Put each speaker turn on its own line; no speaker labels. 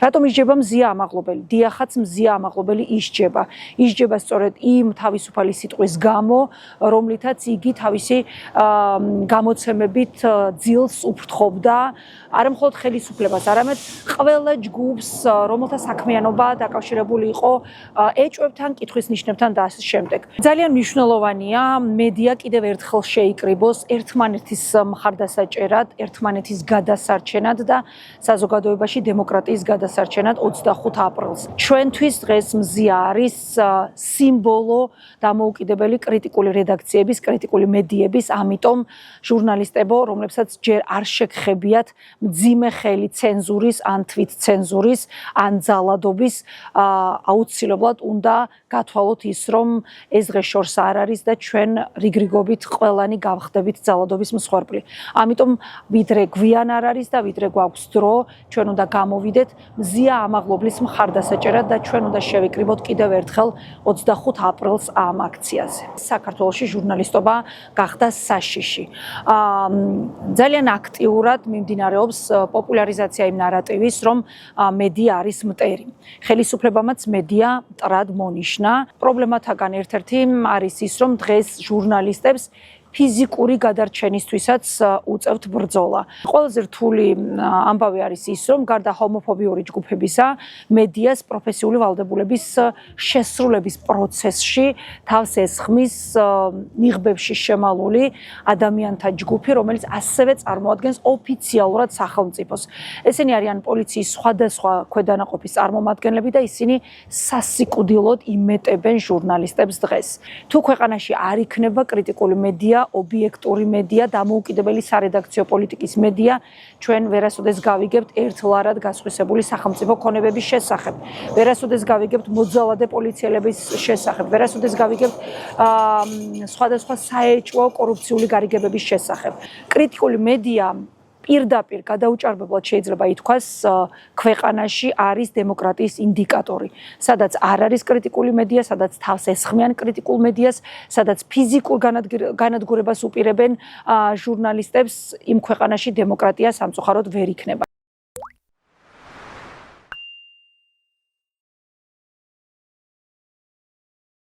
რატომ ისჯება მზია ამაღლობელი? დიახაც მზია ამაღლობელი ისჯება სწორედ იმ თავისუფალი სიტყვის გამო, რომლითაც იგი თავისი გამოცემებით ძილს უფრთხობდა არა მხოლოდ ხელისუფლებას, არამედ ყველა ჯგუფს, რომელთა საქმიანობა დაკავშირებული იყო ეჭვებთან, კითხვის ნიშნებთან და ასე შემდეგ. ძალიან მნიშვნელოვანია მედია კიდევ ერთხელ შეიკრიბოს ერთმანეთის მხარდასაჭერად, ერთმანეთის გადასარჩენად და საზოგადოებაში დემოკრატიის გადასარჩენად 25 აპრილს. ჩვენთვის დღეს მზია არის სიმბოლო დამოუკიდებელი კრიტიკული რედაქციების, კრიტიკული მედიების, ამიტომ ჟურნალისტებო, რომლებსაც ჯერ არ შეგხებიათ მძიმე ხელი ცენზურის, ან თვით ცენზურის, ან ძალადობის, აუცილებლად უნდა გათვალოთ ის, რომ ეს დღე შორს არ არის და ჩვენ რიგრიგობით ყველანი გავხდებით ძალადობის მსხვერპლი. ამიტომ ვიდრე გვიან არ არის და ვიდრე გვაქვს დრო, ჩვენ უნდა გამოვიდეთ მზია ამაღლობლის მხარდასაჭერად და ჩვენ უნდა შევიკრიბოთ კიდევ ერთხელ 25 აპრილს ამ აქციაზე. საქართველოში ჟურნალისტობა გახდა საშიში. ძალიან აქტიურად მიმდინარეობს პოპულარიზაცია იმ ნარატივის, რომ მედია არის მტერი. ხელისუფლებამაც მედია მტრად მონიშნა. პრობლემათაგან ერთ-ერთი არის ის, რომ დღეს ჟურნალისტებს ფიზიკური გადარჩენისთვისაც უწევთ ბრძოლა. ყველაზე რთული ამბავი არის ის, რომ გარდა ჰომოფობიური ჯგუფებისა, მედიას პროფესიული ვალდებულების შესრულების პროცესში თავს ესხმის ნიღბებში შემალული ადამიანთა ჯგუფი, რომელიც ასევე წარმოადგენს ოფიციალურად სახელმწიფოს. ესენი არიან პოლიციის სხვადასხვა ქვედანაყოფის წარმომადგენლები და ისინი სასიკვდილოდ იმეტებენ ჟურნალისტებს დღეს. თუ ქვეყანაში არ იქნება კრიტიკული მედია, ობიექტური მედია, დამოუკიდებელი სარედაქციო პოლიტიკის მედია, ჩვენ ვერასოდეს გავიგებთ ერთლარად გასხვისებული სახელმწიფო ქონებების შესახებ. ვერასოდეს გავიგებთ მოძალადე პოლიციელების შესახებ, ვერასოდეს გავიგებთ სხვადასხვა საეჭვო კორუფციული გარიგებების შესახებ. კრიტიკული მედია პირდაპირ გადაუჭარბებლად შეიძლება ითქვას ქვეყანაში არის დემოკრატიის ინდიკატორი. სადაც არ არის კრიტიკული მედია, სადაც თავს ესხმიან კრიტიკულ მედიას, სადაც ფიზიკურ განადგურებას უპირებენ ჟურნალისტებს, იმ ქვეყანაში დემოკრატია სამწუხაროდ ვერ იქნება.